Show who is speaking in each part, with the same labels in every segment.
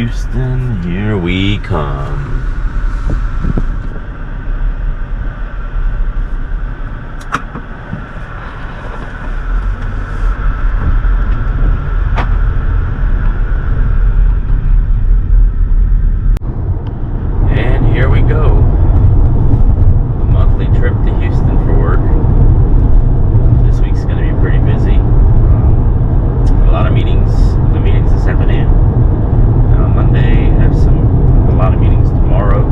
Speaker 1: Houston, here we come. And here we go. A monthly trip to Houston for work. This week's going to be pretty busy. A lot of meetings. The meetings this afternoon. Monday, have a lot of meetings tomorrow,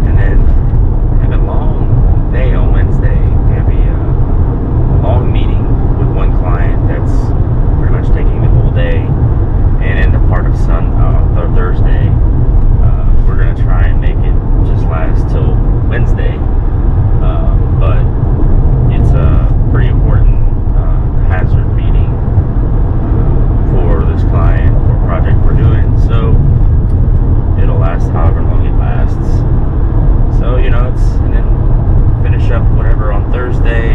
Speaker 1: and then have a long day on Wednesday. Have a long meeting with one client that's pretty much taking the whole day, and then the part of Thursday, we're gonna try and make it just last till Wednesday, but it's a pretty important hazard meeting for this client for a project we're doing, so it'll last however long it lasts. So, and then finish up whatever on Thursday,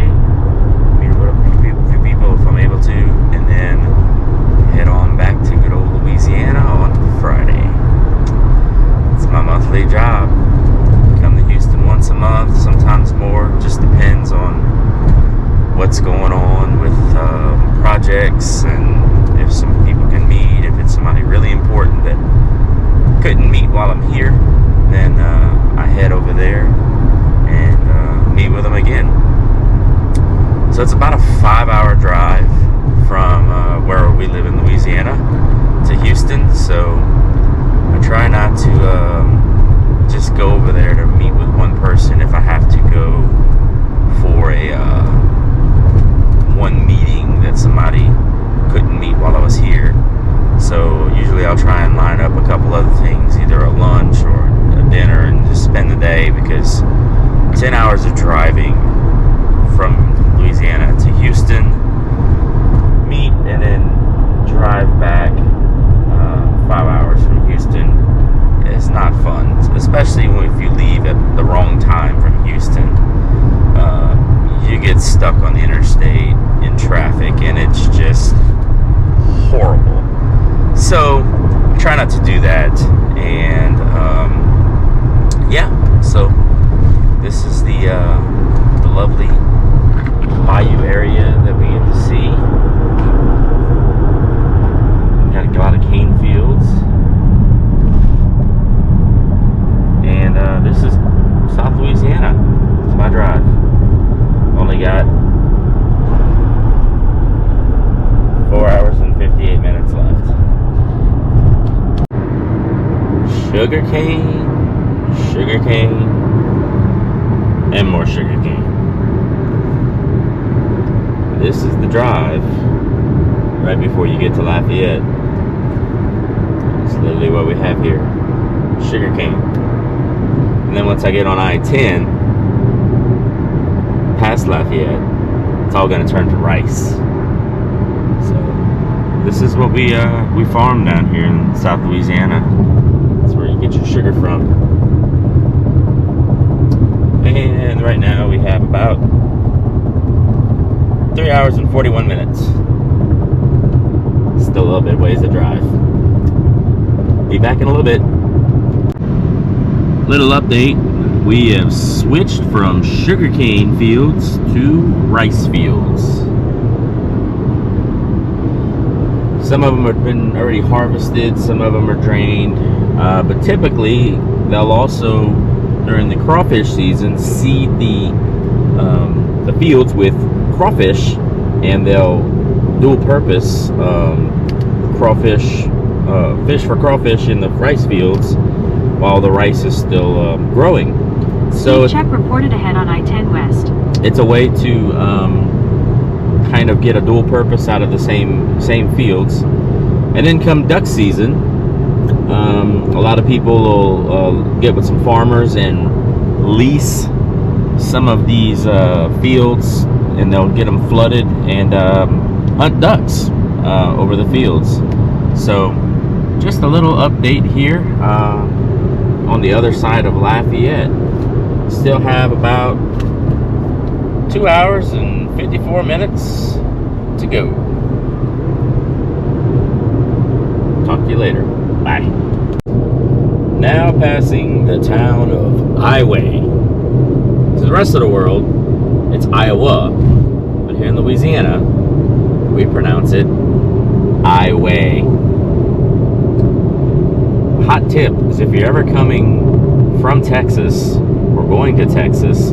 Speaker 1: meet with a few people if I'm able to, and then head on back to good old Louisiana on Friday. It's my monthly job. Come to Houston once a month, sometimes more, just depends on what's going on with projects and if some people can meet. If it's somebody really important that couldn't meet while I'm here, then I head over there and meet with them again. So it's about a 5-hour drive from where we live in Louisiana to Houston, so I try not to just go over there to meet with one person if I have to go for a one meeting that somebody couldn't meet while I was here. So usually I'll try and line up a couple other things, either a lunch or a dinner, and just spend the day, because 10 hours of driving from Louisiana to Houston, meet, and then drive back 5 hours from Houston is not fun, especially if you leave at the wrong time from Houston. You get stuck on the interstate in traffic, and it's just horrible. So try not to do that, and so this is the lovely bayou area that we get to see. Got a lot of cane fields, and this is South Louisiana. It's my drive. Only got 4 hours and 58 minutes left. Sugar cane, and more sugar cane. This is the drive right before you get to Lafayette. It's literally what we have here, sugar cane. And then once I get on I-10 past Lafayette, it's all going to turn to rice. So this is what we farm down here in South Louisiana. That's where you get your sugar from. And right now we have about 3 hours and 41 minutes. Still a little bit ways to drive. Be back in a little bit. Little update. We have switched from sugarcane fields to rice fields. Some of them have been already harvested, some of them are drained, but typically they'll also, during the crawfish season, seed the fields with crawfish, and they'll dual purpose fish for crawfish in the rice fields while the rice is still growing. So
Speaker 2: check reported ahead on I-10 West.
Speaker 1: It's a way to kind of get a dual purpose out of the same fields. And then come duck season, a lot of people will get with some farmers and lease some of these fields, and they'll get them flooded and hunt ducks over the fields. So just a little update here on the other side of Lafayette. Still have about 2 hours and 54 minutes to go. Talk to you later. Bye. Now passing the town of Iowa. To the rest of the world, it's Iowa. But here in Louisiana, we pronounce it Iowa. Hot tip is if you're ever coming from Texas or going to Texas,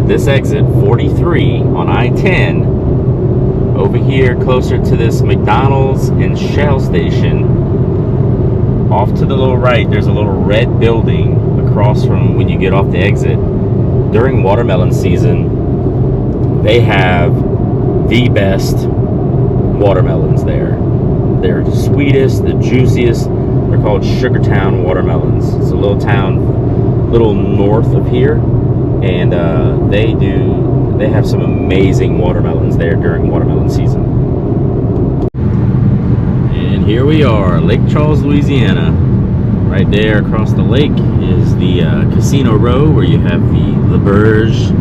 Speaker 1: this exit 43 on I-10, over here closer to this McDonald's and Shell station, off to the little right, there's a little red building across from when you get off the exit. During watermelon season, they have the best watermelons there. They're the sweetest, the juiciest. They're called Sugartown watermelons. It's a little town, little north of here, and they have some amazing watermelons there during watermelon season. And here we are, Lake Charles, Louisiana. Right there across the lake is the Casino Row, where you have the Le Berge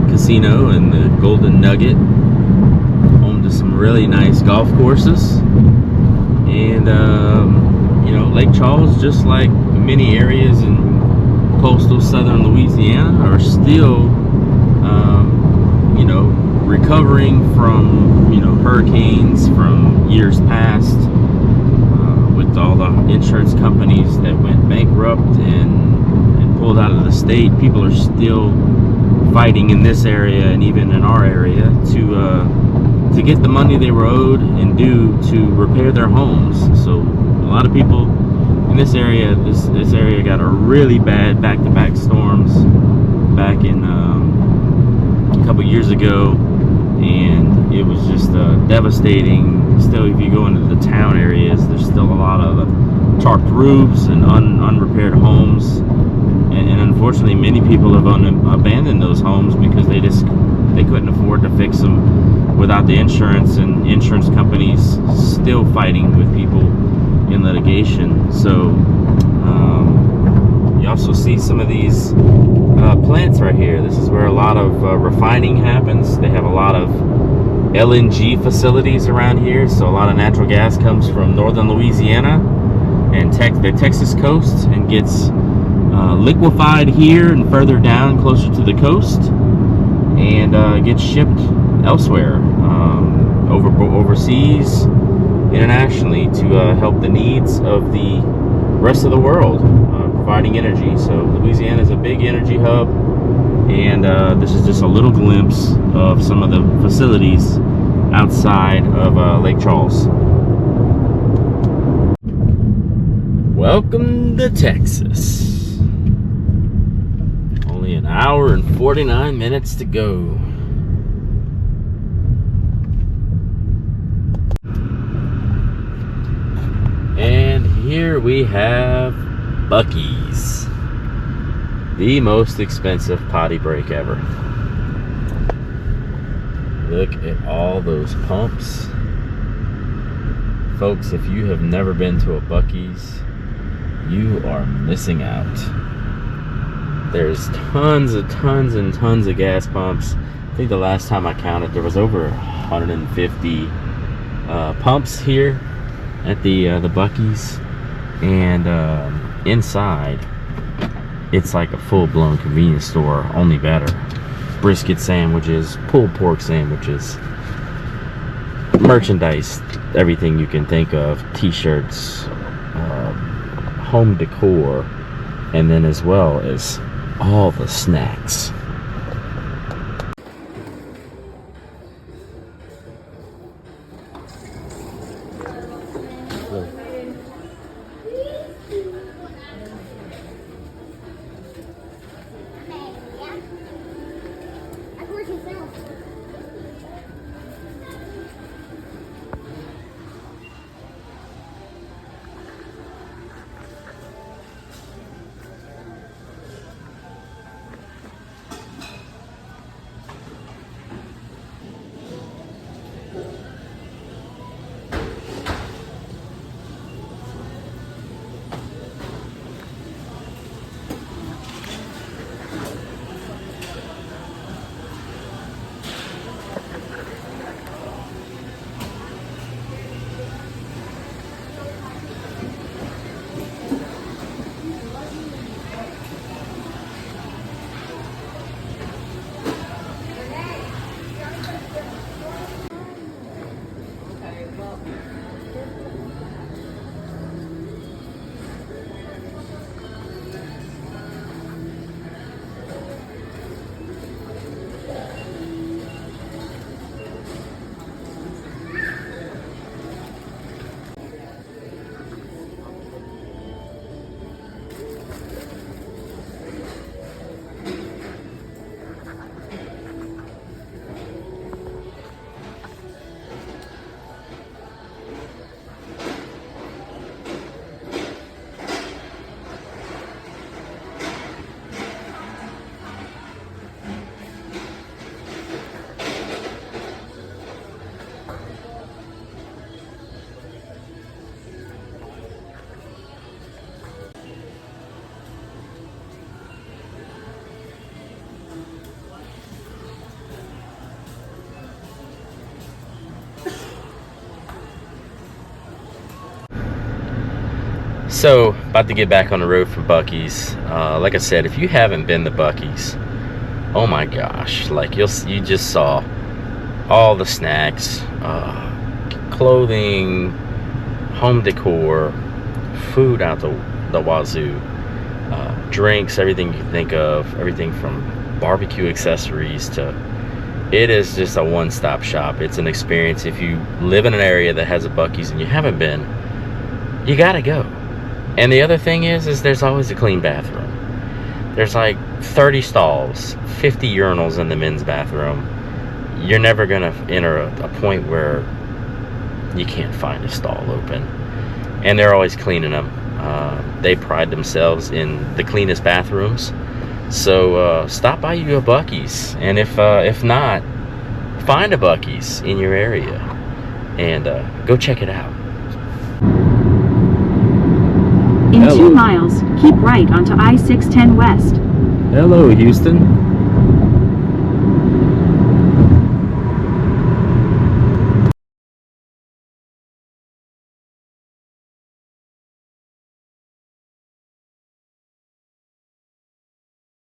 Speaker 1: Casino and the Golden Nugget, home to some really nice golf courses. And you know, Lake Charles, just like many areas in coastal southern Louisiana, are still you know, recovering from, you know, hurricanes from years past, with all the insurance companies that went bankrupt and pulled out of the state. People are still fighting in this area and even in our area to get the money they were owed and due to repair their homes. So a lot of people in this area, this area got a really bad back-to-back storms back in a couple years ago, and it was just devastating. Still, if you go into the town areas, there's still a lot of tarped roofs and unrepaired homes, and unfortunately many people have abandoned those homes because they couldn't afford to fix them without the insurance, and insurance companies still fighting with people in litigation. So you also see some of these plants right here. This is where a lot of refining happens. They have a lot of LNG facilities around here, so a lot of natural gas comes from northern Louisiana and the Texas coast and gets liquefied here and further down closer to the coast, and gets shipped elsewhere, overseas, internationally, to help the needs of the rest of the world, providing energy. So Louisiana is a big energy hub, and this is just a little glimpse of some of the facilities outside of Lake Charles. Welcome to Texas. Only an hour and 49 minutes to go. And here we have Bucee's, the most expensive potty break ever. Look at all those pumps. Folks, if you have never been to a Bucee's, you are missing out. There's tons and tons of gas pumps. I think the last time I counted, there was over 150 pumps here at the Bucee's, and inside it's like a full-blown convenience store, only better. Brisket sandwiches, pulled pork sandwiches, merchandise, everything you can think of, t-shirts, home decor, and then as well as all the snacks. So, about to get back on the road for Bucky's. Like I said, if you haven't been to Bucky's, oh my gosh, like you just saw all the snacks, clothing, home decor, food out the wazoo, drinks, everything you can think of, everything from barbecue accessories to, it is just a one-stop shop. It's an experience. If you live in an area that has a Bucky's and you haven't been, you gotta go. And the other thing is there's always a clean bathroom. There's like 30 stalls, 50 urinals in the men's bathroom. You're never gonna enter a point where you can't find a stall open. And they're always cleaning them. They pride themselves in the cleanest bathrooms. So stop by you a Bucky's, and if not, find a Bucky's in your area and go check it out.
Speaker 2: In
Speaker 1: Hello.
Speaker 2: 2 miles, keep right onto I-610 West.
Speaker 1: Hello, Houston.